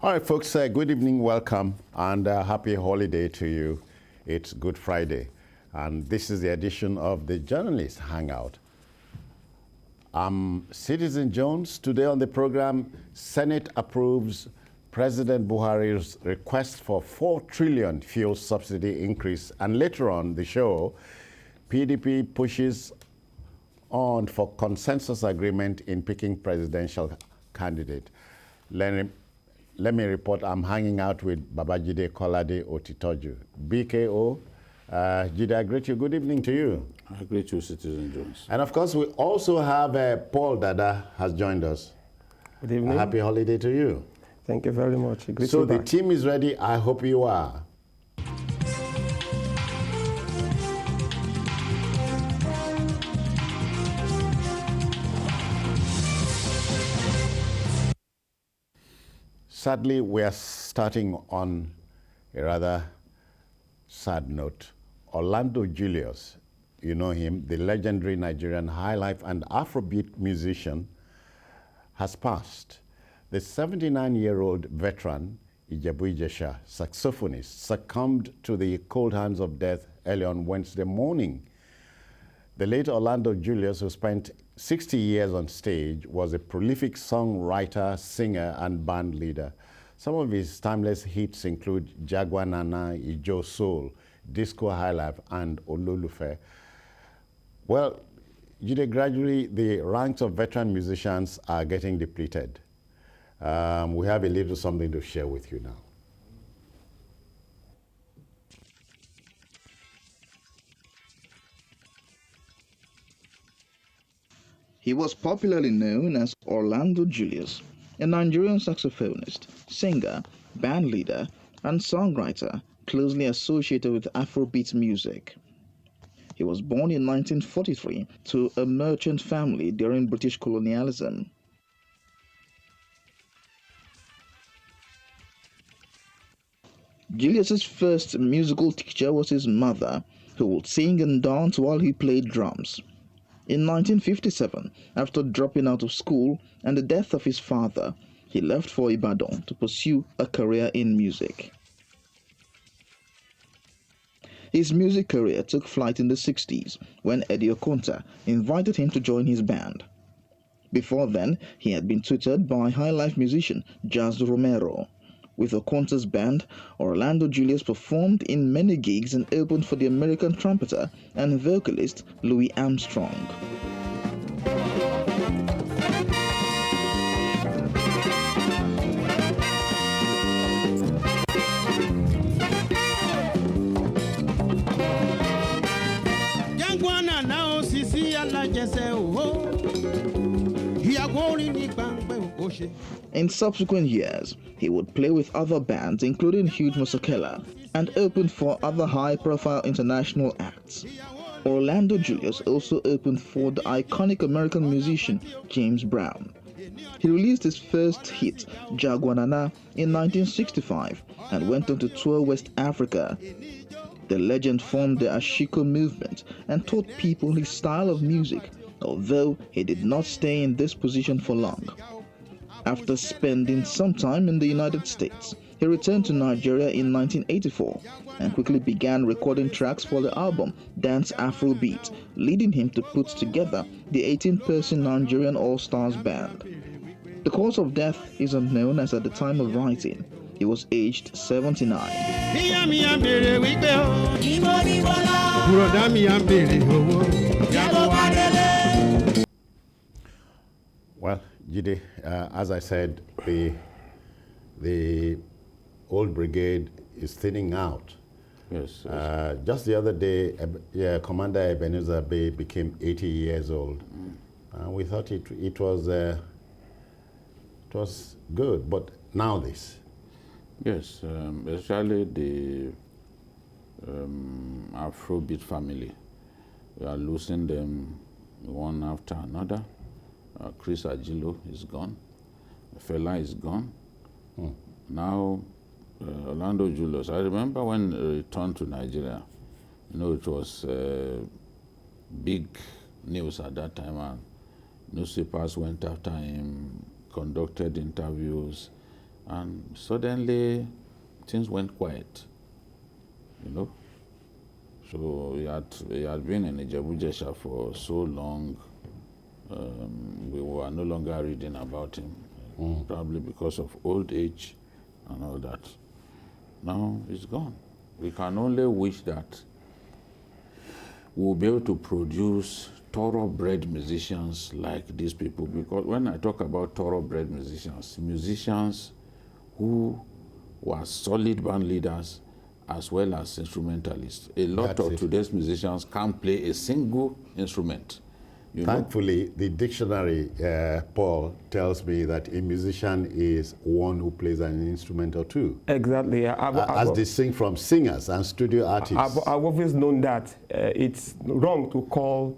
All right, folks, good evening, welcome, and happy holiday to you. It's Good Friday, and this is the edition of the Journalists Hangout. I'm Citizen Jones. Today on the program, Senate approves President Buhari's request for 4 trillion fuel subsidy increase, and later on the show, PDP pushes on for consensus agreement in picking presidential candidate. Let me report I'm hanging out with Babajide Kolade Otitoju. BKO, Jide, I greet you. Good evening to you. I greet you, Citizen Jones. And of course, we also have Paul Dada has joined us. Good evening. Happy holiday to you. Thank you very much. So the team is ready. I hope you are. Sadly, we are starting on a rather sad note. Orlando Julius, you know him, the legendary Nigerian highlife and Afrobeat musician, has passed. The 79-year-old veteran, Ijebu-Ijesha saxophonist, succumbed to the cold hands of death early on Wednesday morning. The late Orlando Julius, who spent 60 years on stage, was a prolific songwriter, singer, and band leader. Some of his timeless hits include Jagwa Nana, Ijo Soul, Disco Highlife, and Ololufe. Well, gradually the ranks of veteran musicians are getting depleted. We have a little something to share with you now. He was popularly known as Orlando Julius, a Nigerian saxophonist, singer, band leader, and songwriter closely associated with Afrobeat music. He was born in 1943 to a merchant family during British colonialism. Julius's first musical teacher was his mother, who would sing and dance while he played drums. In 1957, after dropping out of school and the death of his father, he left for Ibadan to pursue a career in music. His music career took flight in the 60s when Eddie Okonta invited him to join his band. Before then, he had been tutored by high-life musician Jazz Romero. With Okonta's band, Orlando Julius performed in many gigs and opened for the American trumpeter and vocalist Louis Armstrong. In subsequent years, he would play with other bands including Hugh Masekela and opened for other high-profile international acts. Orlando Julius also opened for the iconic American musician James Brown. He released his first hit, Jagwa Nana, in 1965 and went on to tour West Africa. The legend formed the Ashiko movement and taught people his style of music, although he did not stay in this position for long. After spending some time in the United States, he returned to Nigeria in 1984 and quickly began recording tracks for the album Dance Afrobeat, leading him to put together the 18-person Nigerian All-Stars band. The cause of death is unknown as at the time of writing, he was aged 79. Well, Jide, as I said, the Old Brigade is thinning out. Yes. Just the other day, Commander Ebenezer Bey became 80 years old. We thought it was good, but now this. Yes, especially the Afrobeat family. We are losing them one after another. Chris Ajilo is gone. Fela is gone. Now, Orlando Julius. I remember when he returned to Nigeria, it was big news at that time, and newspapers went after him, conducted interviews, And suddenly, things went quiet, you know. So he had been in Ijebu-Jesha for so long, we were no longer reading about him, probably because of old age and all that. Now he's gone. We can only wish that we'll be able to produce thoroughbred musicians like these people, because when I talk about thoroughbred musicians who were solid band leaders as well as instrumentalists. A lot of today's musicians can't play a single instrument. Thankfully, the dictionary, Paul, tells me that a musician is one who plays an instrument or two. Exactly. As distinct from singers and studio artists. I've always known that it's wrong to call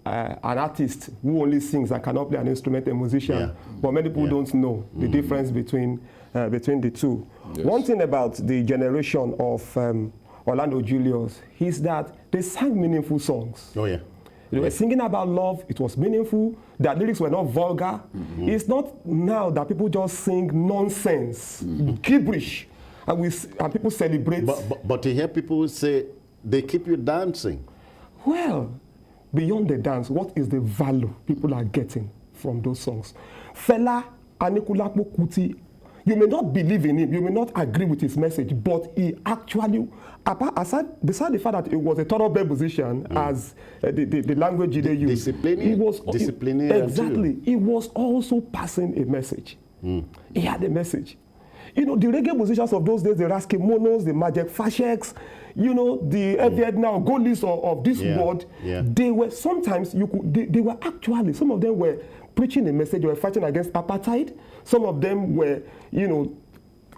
an artist who only sings and cannot play an instrument a musician. But many people don't know the difference between the two. Yes. One thing about the generation of Orlando Julius is that they sang meaningful songs. Oh, yeah. They were singing about love. It was meaningful. Their lyrics were not vulgar. It's not now that people just sing nonsense, gibberish, and people celebrate. But to hear people say they keep you dancing. Well, beyond the dance, what is the value people are getting from those songs? Fela Anikulapo Kuti, you may not believe in him, you may not agree with his message, but he actually, beside the fact that he was a thoroughbred musician, as the language they used, disciplinarian exactly, too. He was also passing a message. He had a message. You know, the reggae musicians of those days, the Raski Monos, the Majek Fasheks, you know, the Vietnam Goalies of this world, they were sometimes, they were actually, some of them were preaching a message, they were fighting against apartheid. Some of them were, you know,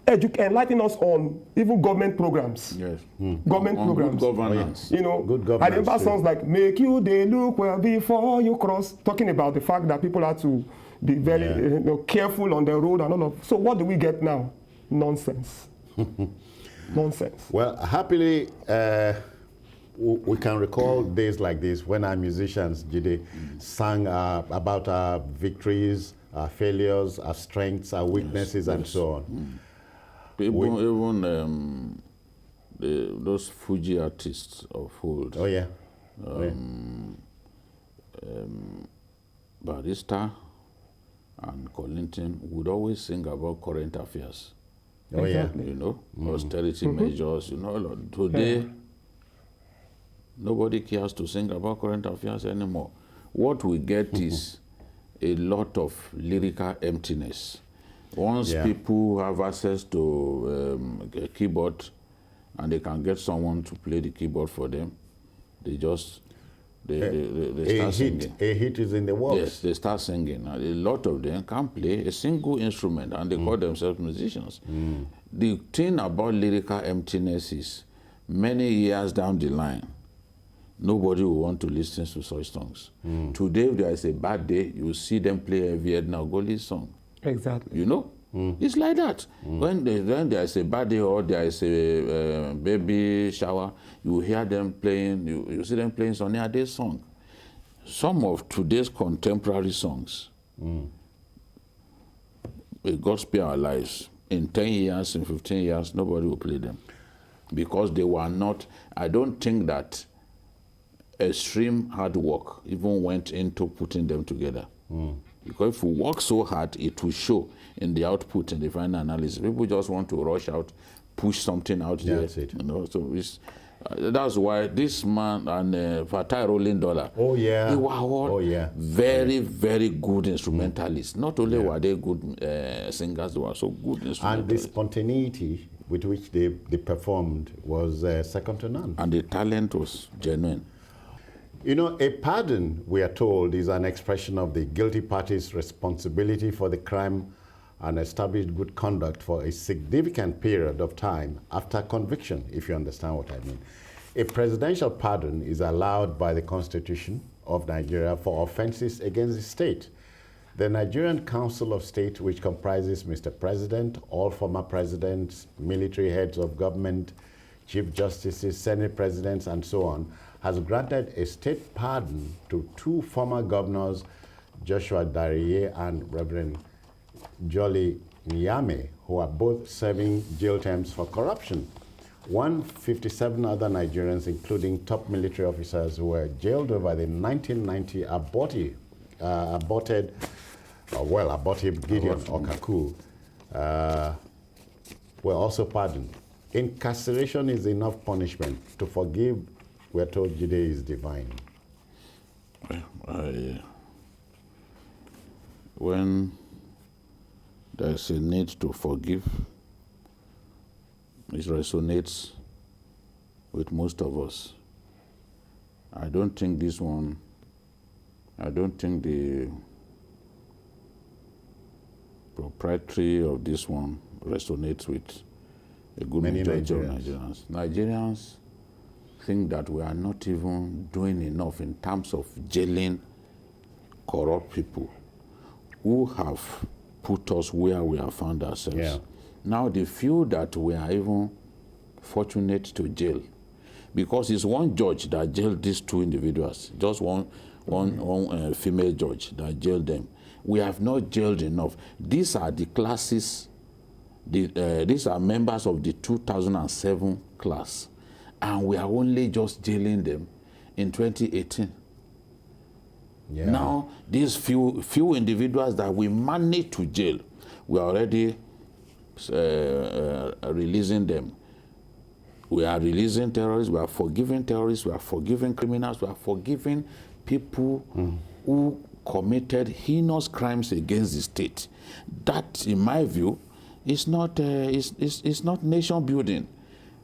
enlightening us on even government programs. Yes. Government programs. Good governance. You know, good governance. I remember songs like "Make You They Look Well Before You Cross," talking about the fact that people have to be very careful on the road and all of. So what do we get now? Nonsense. Nonsense. Well, happily, we can recall days like this when our musicians, Jide, sang about our victories, our failures, our strengths, our weaknesses, and so on. Even those Fuji artists of old. Oh, yeah. Barrister and Collington would always sing about current affairs. Oh, yeah. You know, austerity measures, you know. Today, nobody cares to sing about current affairs anymore. What we get is a lot of lyrical emptiness. Once people have access to a keyboard and they can get someone to play the keyboard for them, they just they start singing. A hit is in the works. Yes, they start singing. And a lot of them can't play a single instrument, and they call themselves musicians. The thing about lyrical emptiness is many years down the line, nobody will want to listen to such songs. Today, if there is a bad day, you will see them play a Vietnam Goli song. Exactly. You know? It's like that. When there is a bad day or there is a baby shower, you hear them playing, you see them playing Sonny Ade's song. Some of today's contemporary songs, may God spare our lives, in 10 years, in 15 years, nobody will play them. Because they were not, I don't think that extreme hard work even went into putting them together. Because if we work so hard, it will show in the output and the final analysis. People just want to rush out, push something out there. That's it. You know, so it's, that's why this man and Fatai Rolling Dollar, they were all very, very good instrumentalists. Not only were they good singers, they were so good instrumentalists. And the spontaneity with which they performed was second to none. And the talent was genuine. You know, a pardon, we are told, is an expression of the guilty party's responsibility for the crime and established good conduct for a significant period of time after conviction, if you understand what I mean. A presidential pardon is allowed by the Constitution of Nigeria for offenses against the state. The Nigerian Council of State, which comprises Mr. President, all former presidents, military heads of government, chief justices, senate presidents, and so on, has granted a state pardon to 2 former governors, Joshua Dariye and Reverend Julius Nyame, who are both serving jail terms for corruption. 157 other Nigerians, including top military officers, were jailed over the 1990 abortive Gideon Okaku, were also pardoned. Incarceration is enough punishment. To forgive, we're told, Jide is divine. When there's a need to forgive, it resonates with most of us. I don't think the proprietary of this one resonates with a good majority of Nigerians. Nigerians think that we are not even doing enough in terms of jailing corrupt people who have put us where we have found ourselves. Yeah. Now the few that we are even fortunate to jail, because it's one judge that jailed these two individuals, just one female judge that jailed them. We have not jailed enough. These are the classes, these are members of the 2007 class, and we are only just jailing them in 2018. Yeah. Now, these few individuals that we managed to jail, we are already releasing them. We are releasing terrorists, we are forgiving terrorists, we are forgiving criminals, we are forgiving people who committed heinous crimes against the state. That, in my view, is not nation building.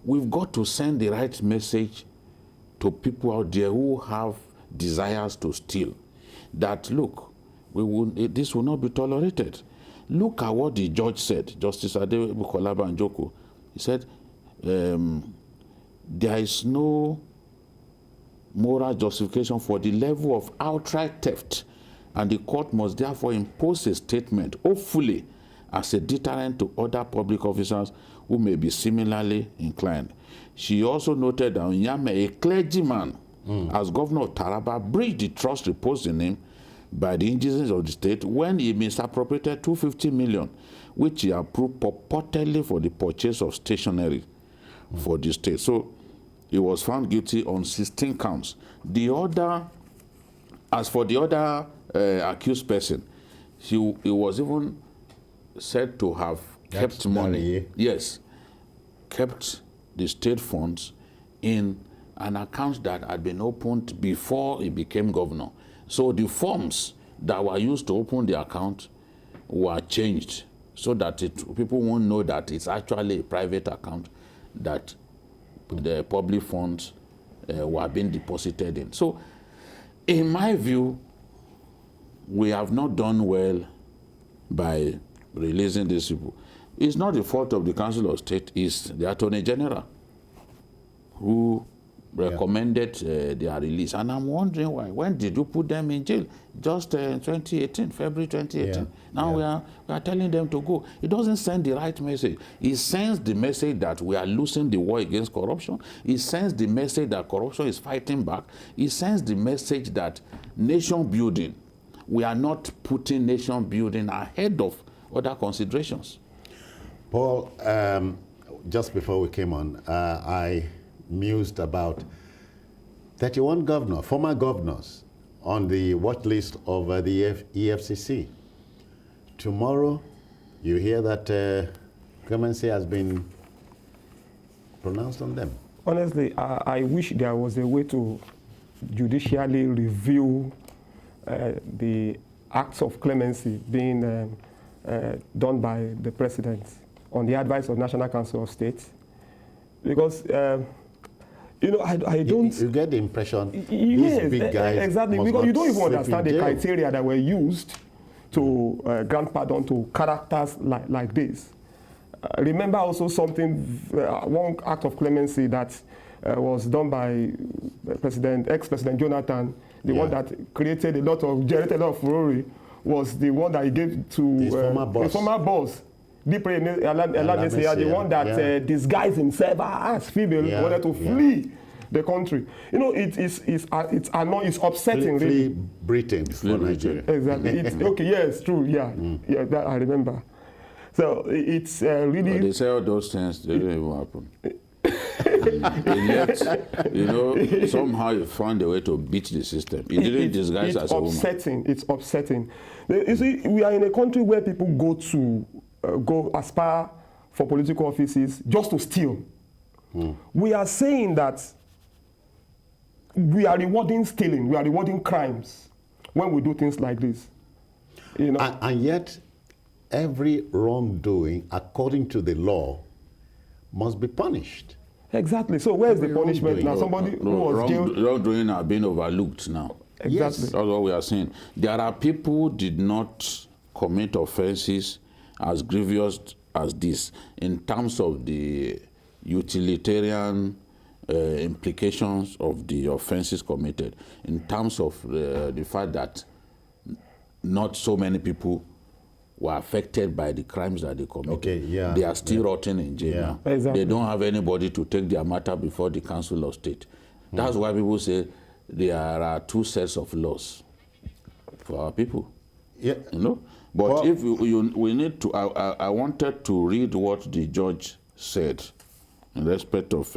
We've got to send the right message to people out there who have desires to steal. That, look, this will not be tolerated. Look at what the judge said, Justice Adebukola Banjoko. He said, there is no moral justification for the level of outright theft, and the court must therefore impose a statement, hopefully, as a deterrent to other public officers who may be similarly inclined. She also noted that Nyame, a clergyman, as governor of Taraba, breached the trust reposed in him by the agencies of the state when he misappropriated 250 million, which he approved purportedly for the purchase of stationery for the state. So he was found guilty on 16 counts. As for the other accused person, he was even said to have kept money. Dariye. Yes, kept the state funds in an account that had been opened before he became governor. So the forms that were used to open the account were changed so that people won't know that it's actually a private account that the public funds were being deposited in. So, in my view, we have not done well by releasing these people. It's not the fault of the Council of State, it's the Attorney General who recommended their release. And I'm wondering why. When did you put them in jail? Just 2018, February 2018. Yeah. Now we are telling them to go. It doesn't send the right message. It sends the message that we are losing the war against corruption. It sends the message that corruption is fighting back. It sends the message that nation building, we are not putting nation building ahead of other considerations. Paul, just before we came on, I mused about 31 former governors on the watch list of the EFCC. Tomorrow, you hear that clemency has been pronounced on them. Honestly, I wish there was a way to judicially review the acts of clemency being done by the president on the advice of National Council of State, because I don't. You get the impression yes, these big guys exactly, because you don't even understand the criteria that were used to grant pardon to characters like this. Remember also something, one act of clemency that was done by ex-President Jonathan, the one that generated a lot of furore, was the one that he gave to his former boss. The one that disguised himself as female, wanted to flee the country. You know, it's upsetting. Flee Britain for Nigeria. Exactly. Okay. Yes, true. Yeah, yeah. That I remember. So it's really... But they say all those things, they don't even happen. And yet, somehow you found a way to beat the system. It didn't disguise as a woman. It's upsetting. You see, we are in a country where people go aspire for political offices just to steal. We are saying that we are rewarding stealing, we are rewarding crimes when we do things like this. And yet, every wrongdoing, according to the law, must be punished. Exactly. So where is the punishment now? Somebody who was jailed... Wrongdoing are being overlooked now. Exactly. Yes. That's what we are saying. There are people who did not commit offenses as grievous as this in terms of the utilitarian implications of the offenses committed, in terms of the fact that not so many people were affected by the crimes that they committed. Okay, yeah. They are still rotting in jail now. Exactly. They don't have anybody to take their matter before the Council of State. That's why people say there are two sets of laws for our people. Yeah. But if we need to, I wanted to read what the judge said in respect of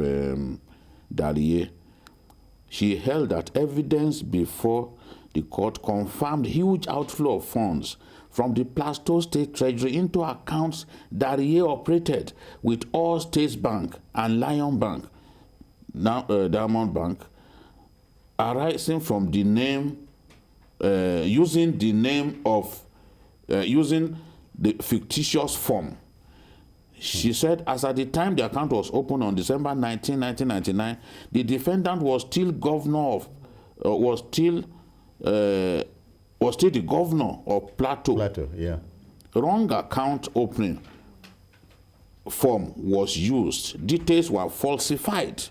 Dariye. She held that evidence before the court confirmed huge outflow of funds from the Plateau State Treasury into accounts Dariye operated with All States Bank and Lion Bank, now Diamond Bank, arising from the name, using the fictitious form. She said, as at the time the account was opened on December 19, 1999, the defendant was still the governor of Plateau. Plateau, yeah. Wrong account opening form was used. Details were falsified,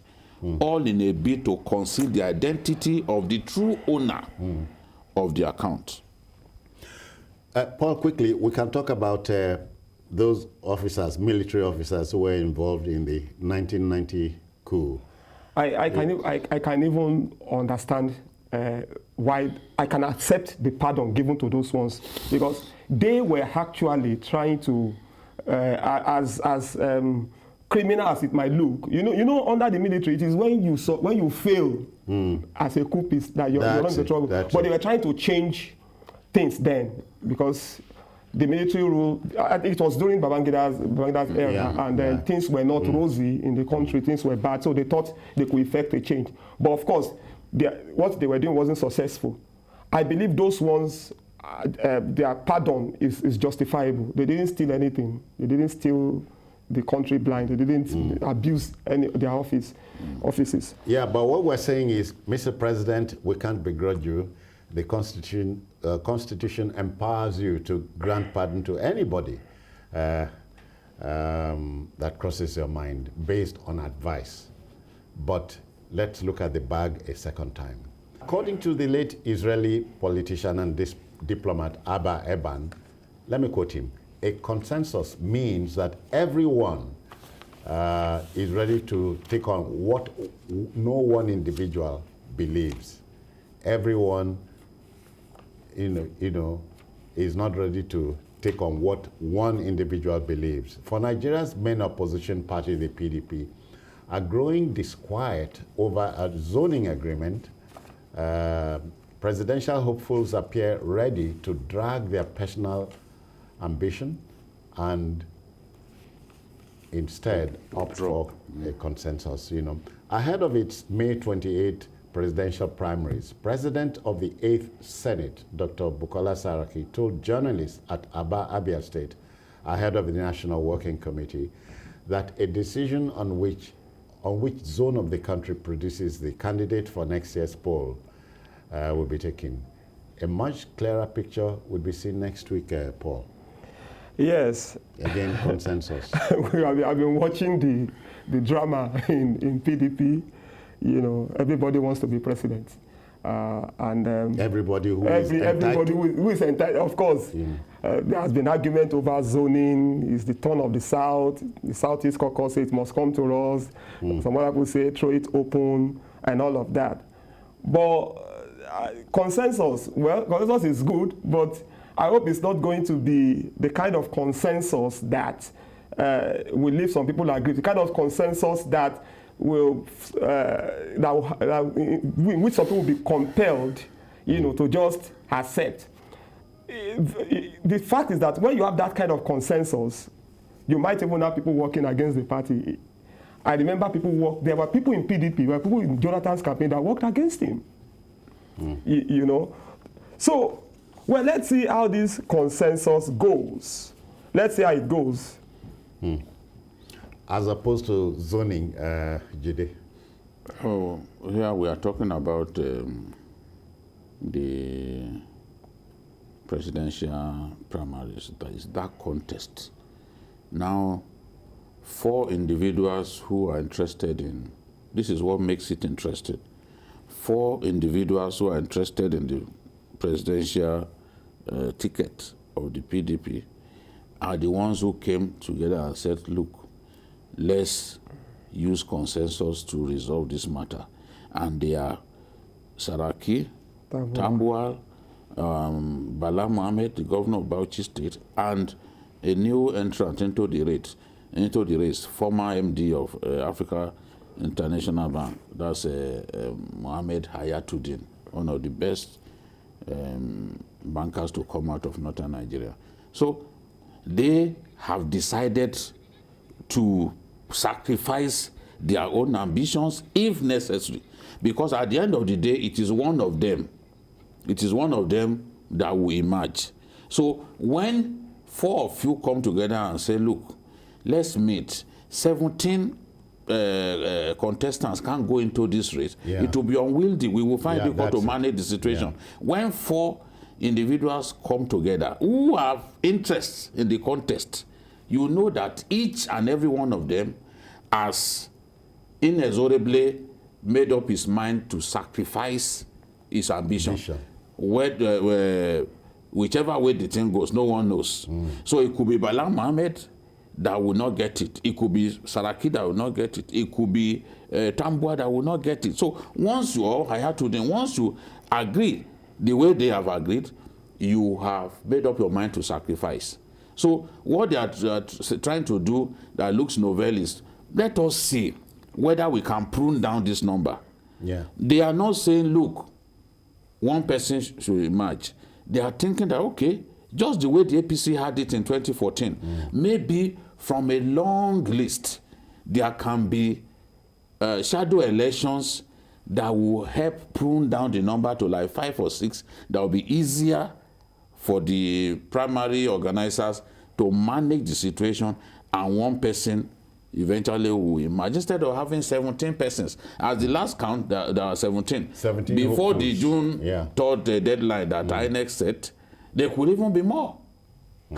all in a bid to conceal the identity of the true owner of the account. Paul, quickly, we can talk about those officers, military officers who were involved in the 1990 coup. I can even understand why I can accept the pardon given to those ones, because they were actually trying to, as criminal as it might look, under the military, it is when you fail as a coupist that you're not in the trouble. But they were trying to change things then, because the military rule, it was during Babangida's era, and then things were not rosy in the country, things were bad, so they thought they could effect a change. But of course, what they were doing wasn't successful. I believe those ones, their pardon is justifiable. They didn't steal anything. They didn't steal the country blind. They didn't abuse their offices. Yeah, but what we're saying is, Mr. President, we can't begrudge you. The Constitution empowers you to grant pardon to anybody that crosses your mind based on advice. But let's look at the bag a second time. According to the late Israeli politician and diplomat Abba Eban, let me quote him, a consensus means that everyone is ready to take on what no one individual believes. Everyone is not ready to take on what one individual believes. For Nigeria's main opposition party, the PDP, a growing disquiet over a zoning agreement, presidential hopefuls appear ready to drag their personal ambition and instead opt for a consensus. Ahead of its May 28 presidential primaries, President of the 8th Senate, Dr. Bukola Saraki, told journalists at Aba, Abia State, ahead of the National Working Committee, that a decision on which zone of the country produces the candidate for next year's poll will be taken. A much clearer picture would be seen next week, Paul. Yes. Again, consensus. I've been watching the drama in PDP. Everybody wants to be president, and everybody who is entitled. Of course, there has been argument over zoning. Is the turn of the South? The Southeast Caucus say it must come to us. Some other people say throw it open and all of that. But consensus is good. But I hope it's not going to be the kind of consensus that will leave some people agree. The kind of consensus that will in which some people will be compelled, to just accept. The fact is that when you have that kind of consensus, you might even have people working against the party. I remember there were people in PDP, there were people in Jonathan's campaign that worked against him. So, well, let's see how this consensus goes. Let's see how it goes. As opposed to zoning, Jide. Oh, here we are talking about the presidential primaries. That is that contest. Now, 4 individuals who are interested in, this is what makes it interesting. 4 individuals who are interested in the presidential ticket of the PDP are the ones who came together and said, look, let's use consensus to resolve this matter. And they are Saraki, Tambuwal, Bala Mohammed, the governor of Bauchi State, and a new entrant into the race, former MD of Africa International Bank. That's Mohammed Hayatuddin, one of the best bankers to come out of northern Nigeria. So they have decided to sacrifice their own ambitions if necessary, because at the end of the day, it is one of them that will emerge. So when 4 of you come together and say, look, let's meet, 17 contestants can't go into this race, it will be unwieldy. We will find it difficult to manage the situation. When 4 individuals come together who have interests in the contest, you know that each and every one of them has inexorably made up his mind to sacrifice his ambition. Whichever way the thing goes, no one knows. So it could be Bala Mohammed that will not get it. It could be Saraki that will not get it. It could be Tambuwal that will not get it. So once you all hire to them, once you agree the way they have agreed, you have made up your mind to sacrifice. So what they are trying to do that looks novel is, let us see whether we can prune down this number. They are not saying, look, one person should emerge. They are thinking that, okay, just the way the APC had it in 2014, maybe from a long list, there can be shadow elections that will help prune down the number to like 5 or 6. That will be easier for the primary organizers to manage the situation, and one person eventually will emerge, instead of having 17 persons. As the last count, there are 17. Before the June 3rd deadline that INEC set, there could even be more.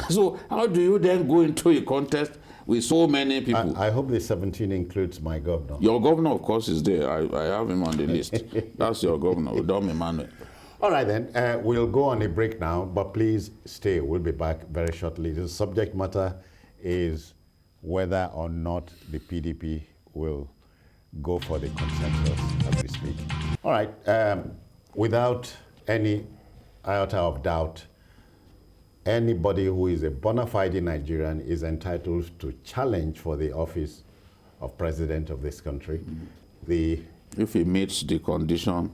So how do you then go into a contest with so many people? I hope the 17 includes my governor. Your governor, of course, is there. I have him on the list. That's your governor, Udom Emmanuel. All right, then. We'll go on a break now, but please stay. We'll be back very shortly. The subject matter is whether or not the PDP will go for the consensus as we speak. All right. Without any iota of doubt, anybody who is a bona fide Nigerian is entitled to challenge for the office of president of this country. If he meets the condition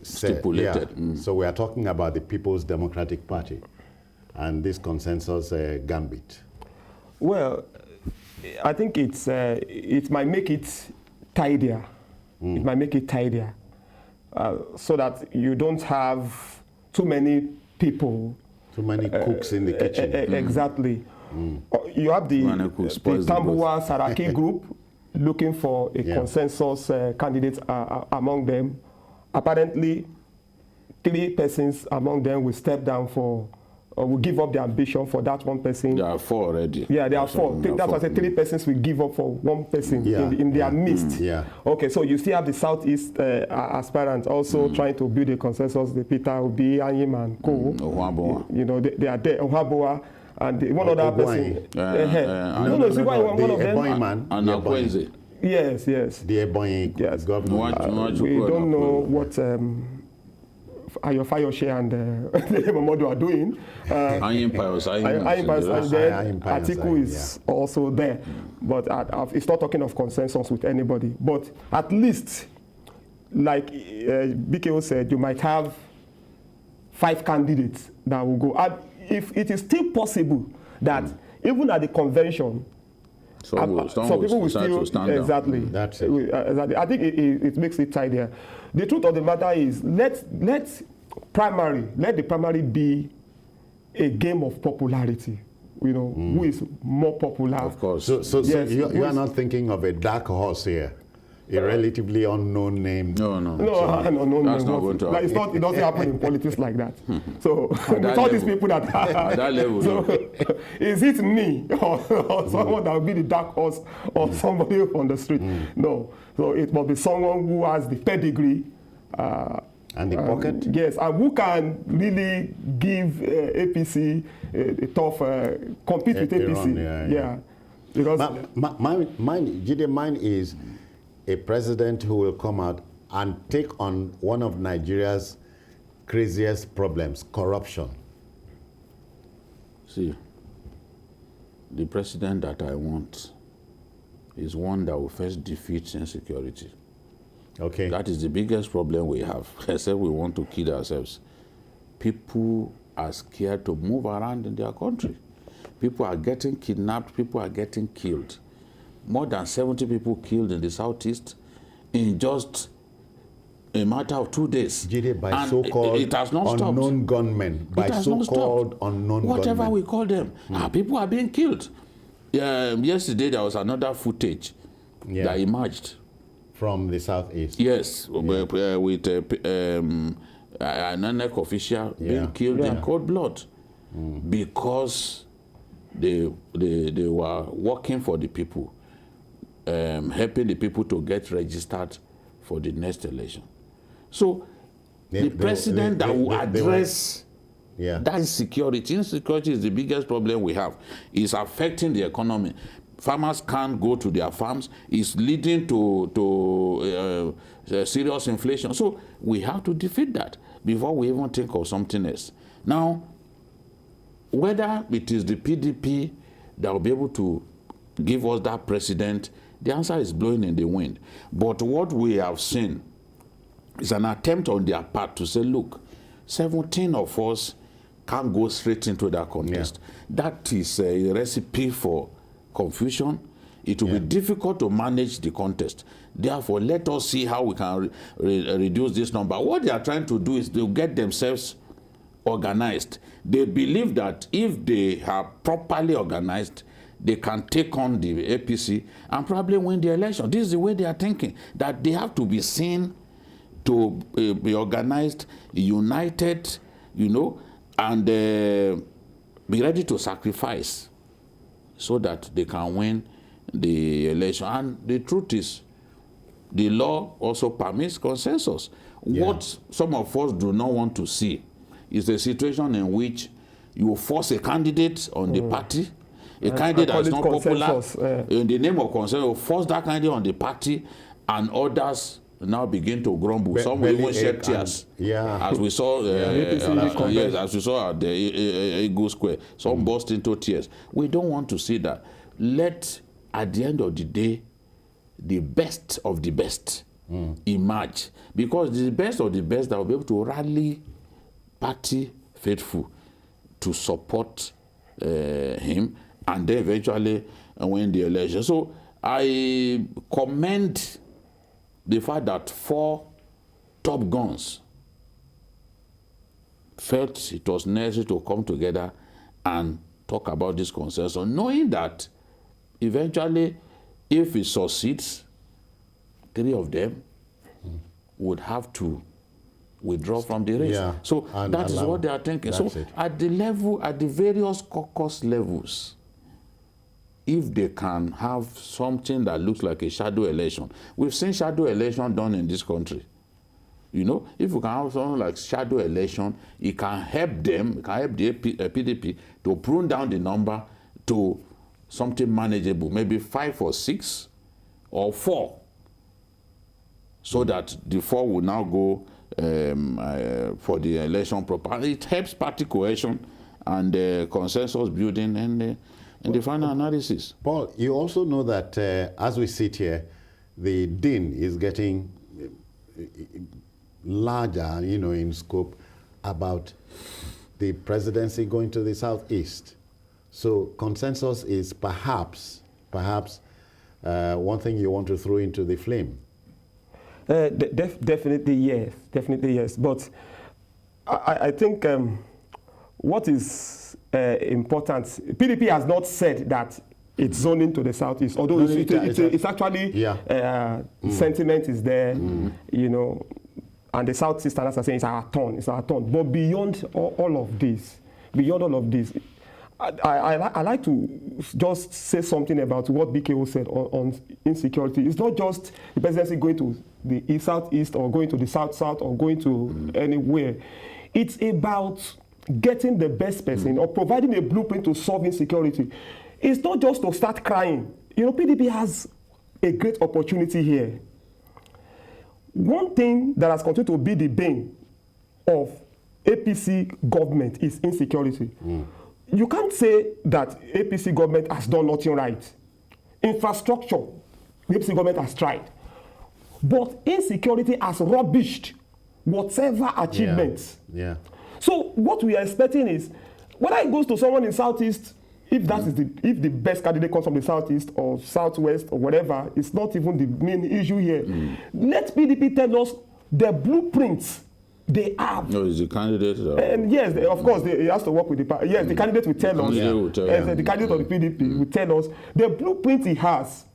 stipulated. So we are talking about the People's Democratic Party and this consensus gambit. Well, I think it might make it tidier. It might make it tidier so that you don't have too many people. Too many cooks in the kitchen. Exactly. You have the Tambuwal Saraki group looking for a consensus candidate among them. Apparently, 3 persons among them will step down will give up their ambition for that one person. There are 4 already. Yeah, there are 4. That's why I said 3 persons will give up for one person in their midst. Okay, so you still have the Southeast aspirants also trying to build a consensus. The Peter Obi, Anyim and Co. They are there. Ohaboa and one other person. One of them. And Akweze. Yes. The Ebonyi governor. We don't know what Ayo Fayose and Momodu are doing. Ayin and then Atiku is also there. But it's not talking of consensus with anybody. But at least, like BKO said, you might have 5 candidates that will go. And if it is still possible that even at the convention, some people will still stand exactly. That's it. Exactly. I think it makes it tidier. The truth of the matter is, let the primary be a game of popularity. You know, who is more popular? Of course. So you are not thinking of a dark horse here. A relatively unknown name. No. That's not going to happen. It doesn't happen in politics like that. So with all these people that at that level, is it me or someone that will be the dark horse or somebody on the street? No. So it must be someone who has the pedigree. And the pocket? Yes, and who can really give APC a tough, compete with APC. Yeah. Because mine is a president who will come out and take on one of Nigeria's craziest problems, corruption. See, the president that I want is one that will first defeat insecurity. Okay. That is the biggest problem we have. Except we want to kill ourselves. People are scared to move around in their country. People are getting kidnapped. People are getting killed. More than 70 people killed in the southeast in just a matter of 2 days. By so-called unknown gunmen. By so-called unknown gunmen. Whatever we call them. People are being killed. Yesterday there was another footage that emerged. From the southeast. Yes, with an NEC official being killed in cold blood because they were working for the people, helping the people to get registered for the next election. So the president that will address that insecurity. Insecurity is the biggest problem we have. It's affecting the economy. Farmers can't go to their farms. It's leading to serious inflation. So we have to defeat that before we even think of something else. Now, whether it is the PDP that will be able to give us that president, the answer is blowing in the wind. But what we have seen is an attempt on their part to say, look, 17 of us can't go straight into that contest. That is a recipe for confusion. It will be difficult to manage the contest. Therefore, let us see how we can reduce this number. What they are trying to do is to get themselves organized. They believe that if they are properly organized, they can take on the APC and probably win the election. This is the way they are thinking, that they have to be seen to be organized, united, and be ready to sacrifice so that they can win the election. And the truth is, the law also permits consensus. What some of us do not want to see is a situation in which you force a candidate on the party, a candidate that is not popular, in the name of consensus, you force that candidate on the party, and others now begin to grumble. Some will even shed tears, as we saw. As we saw at the Eagle Square, some burst into tears. We don't want to see that. Let, at the end of the day, the best of the best emerge, because the best of the best that will be able to rally party faithful to support him, and then eventually win the election. So I commend the fact that 4 top guns felt it was necessary to come together and talk about this consensus, knowing that eventually, if it succeeds, 3 of them would have to withdraw from the race. So that is what they are thinking. So at the various caucus levels, if they can have something that looks like a shadow election. We've seen shadow election done in this country. If you can have something like shadow election, it can help them, it can help the PDP to prune down the number to something manageable, maybe 5 or 6 or 4, so that the 4 will now go for the election properly. It helps party cohesion and consensus building and the final analysis. Paul, you also know that as we sit here, the din is getting larger, in scope about the presidency going to the southeast. So consensus is perhaps one thing you want to throw into the flame. Definitely yes. But I think what is important, PDP has not said that it's zoning to the southeast, although it's actually sentiment is there, and the southeasterners are saying it's our turn. But beyond all of this, I like to just say something about what BKO said on insecurity. It's not just the presidency going to the southeast or going to the south or going to anywhere. It's about getting the best person or providing a blueprint to solve insecurity. It's not just to start crying. PDP has a great opportunity here. One thing that has continued to be the bane of APC government is insecurity. You can't say that APC government has done nothing right. Infrastructure, the APC government has tried. But insecurity has rubbished whatever achievements. Yeah. So what we are expecting is, whether it goes to someone in Southeast, if that is if the best candidate comes from the Southeast or Southwest or whatever, it's not even the main issue here. Let PDP tell us the blueprints they have. No, is the candidate. And yes, of course, he has to work with the party. Yes, the candidate will tell us. The candidate of the PDP will tell us the blueprint he has.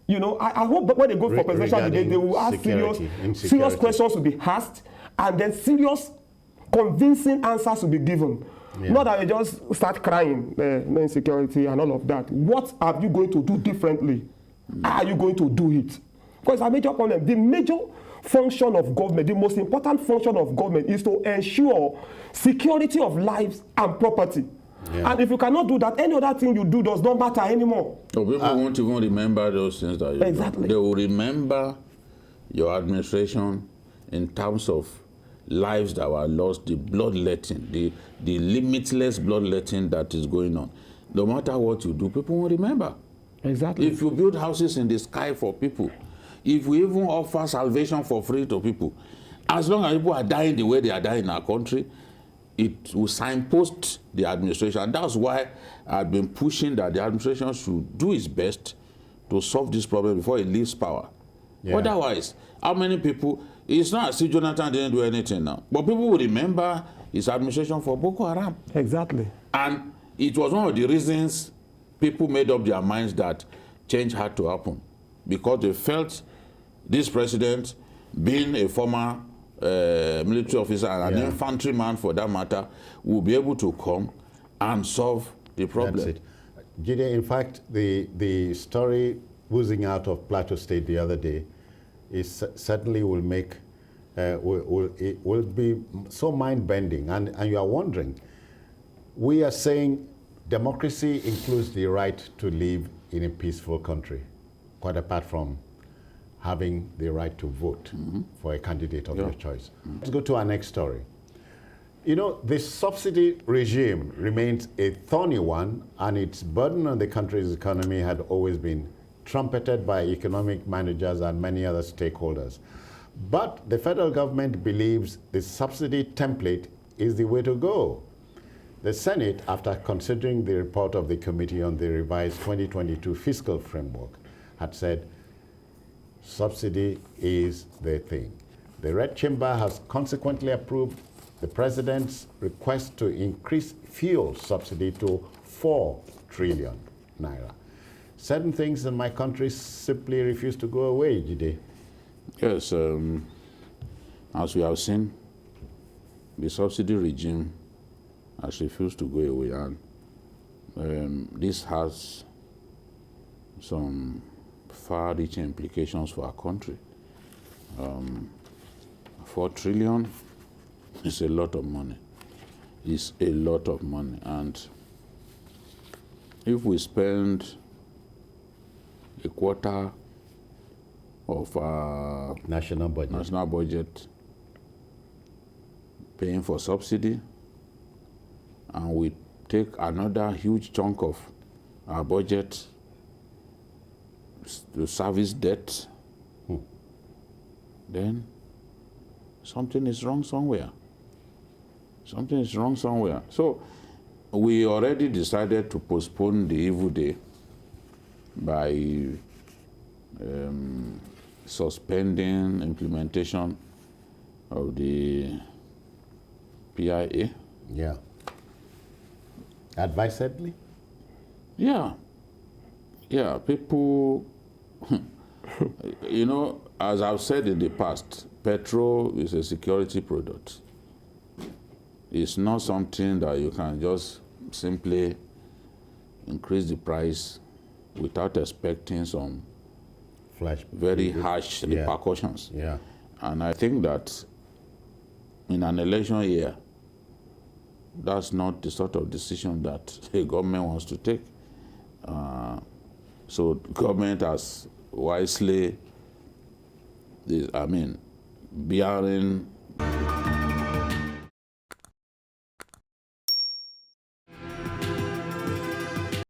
I hope when they go for presidential debate, they will ask serious questions will be asked, and then serious, convincing answers will be given. Not that they just start crying, no insecurity and all of that. What are you going to do differently? How are you going to do it? Because a major problem, the major function of government, the most important function of government is to ensure security of lives and property. And if you cannot do that, any other thing you do does not matter anymore. So people won't even remember those things that you exactly. do. They will remember your administration in terms of lives that were lost, the bloodletting, the limitless bloodletting that is going on. No matter what you do, people won't remember. Exactly. If you build houses in the sky for people, if we even offer salvation for free to people, as long as people are dying the way they are dying in our country, it will signpost the administration. And that's why I've been pushing that the administration should do its best to solve this problem before it leaves power. Otherwise, how many people, it's not as if Jonathan didn't do anything now, but people will remember his administration for Boko Haram. Exactly. And it was one of the reasons people made up their minds that change had to happen, because they felt this president, being a former military officer and an infantryman for that matter, will be able to come and solve the problem. That's it. Jide, in fact, the story oozing out of Plateau State the other day is certainly will make it will be so mind-bending, and you are wondering, we are saying democracy includes the right to live in a peaceful country, quite apart from having the right to vote for a candidate of your choice. Let's go to our next story. The subsidy regime remains a thorny one, and its burden on the country's economy had always been trumpeted by economic managers and many other stakeholders. But the federal government believes the subsidy template is the way to go. The Senate, after considering the report of the Committee on the Revised 2022 Fiscal Framework, had said subsidy is the thing. The Red Chamber has consequently approved the President's request to increase fuel subsidy to 4 trillion naira. Certain things in my country simply refuse to go away, Jide. Yes, as we have seen, the subsidy regime has refused to go away, and this has some far-reaching implications for our country. 4 trillion is a lot of money. It's a lot of money, and if we spend a quarter of our national budget paying for subsidy, and we take another huge chunk of our budget to service debt, then something is wrong somewhere. Something is wrong somewhere. So we already decided to postpone the evil day by suspending implementation of the PIA. Yeah. Advisedly? Yeah. Yeah, people, you know, as I've said in the past, petrol is a security product. It's not something that you can just simply increase the price without expecting some very harsh repercussions. Yeah. And I think that in an election year, that's not the sort of decision that a government wants to take. So government has wisely, bearing